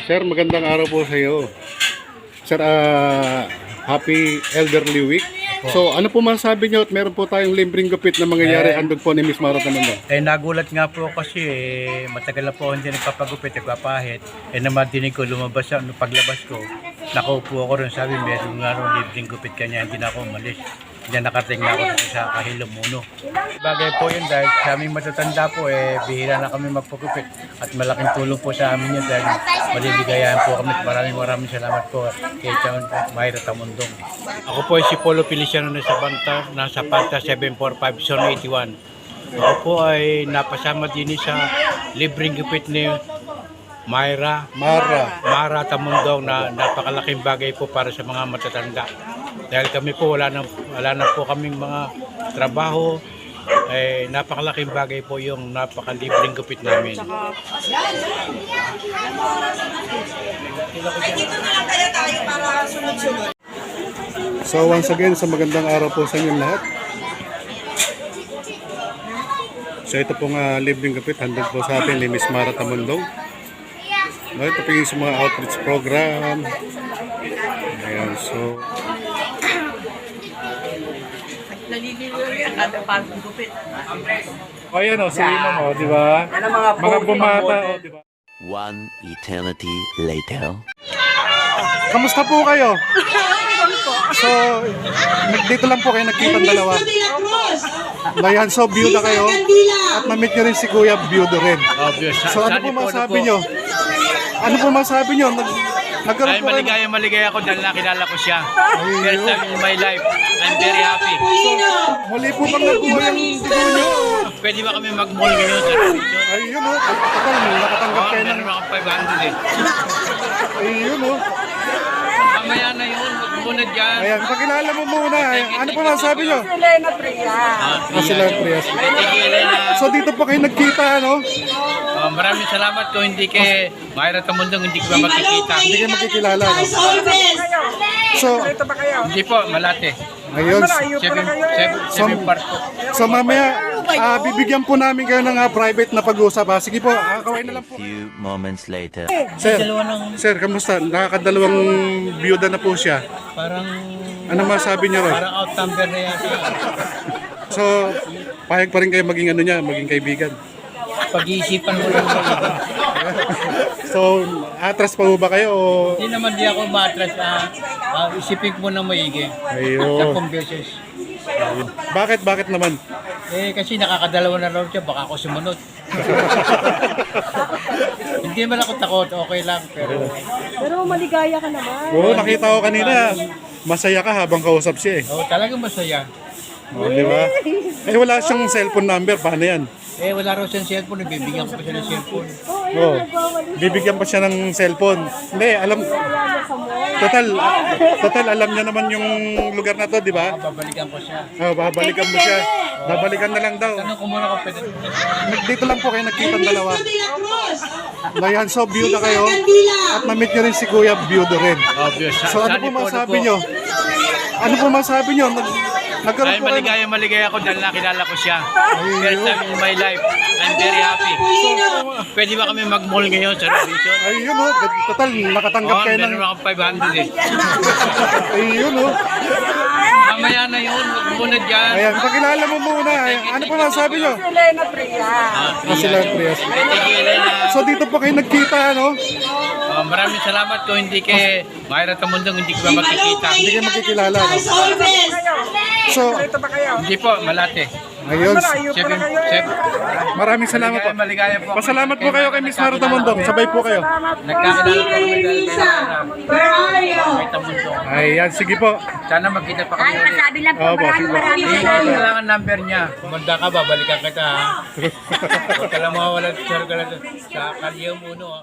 Sir, magandang araw po sa iyo. Sir, happy Elderly Week. So, ano po masasabi niyo at meron po tayong libreng gupit na mangyayari handog po ni Miss Mara Tamundo? Nagulat nga po kasi matagal na po hindi nagpapagupit, nagpapahit. Naman dinig ko, lumabas siya, paglabas ko, nakaupo ako rin, sabi meron nga rin libreng gupit kanya, hindi na ako umalis. Hindi nakarating na ako sa Kahilo Muno. Bagay po yun dahil sa aming matatanda po, bihira na kami magpagupit. At malaking tulong po sa amin yun dahil maliligayahan po kami. Maraming salamat po kay Mayra Tamundong. Ako po si Polo Feliciano nasa Panta 745 Zone 81. Ako po ay napasama din sa libreng gupit ni Mara Tamundong na napakalaking bagay po para sa mga matatanda. Dahil kami po wala na po kaming mga trabaho, napakalaking bagay po yung napakalibreng gupit namin. So once again, sa magandang araw po sa inyong lahat. So ito pong libreng gupit handog po sa atin ni Miss Mara Tamundong. Ito po yung sa mga outreach program. Ayan, so ayan o, sino mo, di ba? Mga bumata o, di ba? One eternity later. Kamusta po kayo? So, dito lang po kayo nagkita dalawa. Ayan, so byuda kayo. At na-meet nyo rin si Kuya, byuda rin. Obvious. So ano po masabi nyo? Ano po masabi nyo? Ay, maligaya ako dahil nakilala ko siya. First time in my life. I'm very happy. Muli po bang nakuha yung dugo nyo? Pwede ba kami mag-mall ngayon sa television? Ayun o, nakatanggap kayo ng... Meron akong 500 eh. Ayun o. Mamaya na yun, muna dyan. Ayan, pakilala mo muna. Ano po masabi nyo? Elena Priya. Sila Prias. Thank you, Elena. So dito po kayo nagkita, ano? Maraming salamat ko, hindi kay Mayra Tamundong, hindi ko ba makikita. Hindi kayo magkikilala, no? So, Ito ba kayo? Hindi po, Malate. ayun. Seven part po. So mamaya, bibigyan po namin kayo ng private na pag-uusap. Sige po, kaway na lang po. Few moments later. Sir, kamusta? Nakakadalawang biyuda na po siya. Parang Ano masabi niyo ron? out number na yan. So, payag pa rin kayo maging ano niya, maging kaibigan. Pag-iisipan mo lang sa iba. So, atras pa po ba kayo o... Hindi naman di ako matras. Isipin ko na maigi. Ayun. 10 beses. Bakit naman? Kasi nakakadalawa na raw siya, baka ako sumunod. Hindi man ako takot, okay lang. Pero maligaya ka naman. Oo, nakita ko kanina. Masaya ka habang kausap siya eh. Talagang masaya. O, di ba? Wala siyang cellphone number. Paano yan? Wala raw siyang cellphone, bibigyan ko pa siya ng cellphone. Oo. Bibigyan pa siya ng cellphone. Hindi, alam... Total, alam niya naman yung lugar na to, di ba? Babalikan ko siya. Babalikan mo siya. Babalikan na lang daw. Tanong ko muna kung pwede. Dito lang po kayo nagkita dalawa. Ayan, so byuda kayo. At na-meet nyo rin si Kuya, byuda rin. Obvious. So ano po masabi nyo? Ano po masabi nyo? Ay, maligaya ako dahil nakilala ko siya. First time in my life. I'm very happy. Pwede ba kami mag-mall ngayon sa television? Ayun o, total, nakatanggap kayo ng... Meron akong 500 eh. Ayun o. Mamaya na yun, muna dyan. Ayan, pakilala mo muna. Ano po masabi nyo? Elena Priya. Sila Prias. Thank you, Elena. So dito po kayo nagkita, ano? Maraming salamat ko, hindi kay Mayra Tamundong, hindi ko ba makikita. Hindi kayo magkikilala, no? So, Ito ba kayo? Hindi po, Malate. ayun. Seven. Maraming salamat po. Maligaya po. Pasalamat po kayo kay Miss Mara Tamundong. Sabay po kayo. Nagkakilala ko kami dahil kay Tamundong. Ayan, sige po. Sana magkita pa kami ulit. Sabi lang po, Opo, sige. Kailangan number niya. Kumanda ka, babalikan kita ha. Huwag ka lang mawawala sa Kalyew Uno.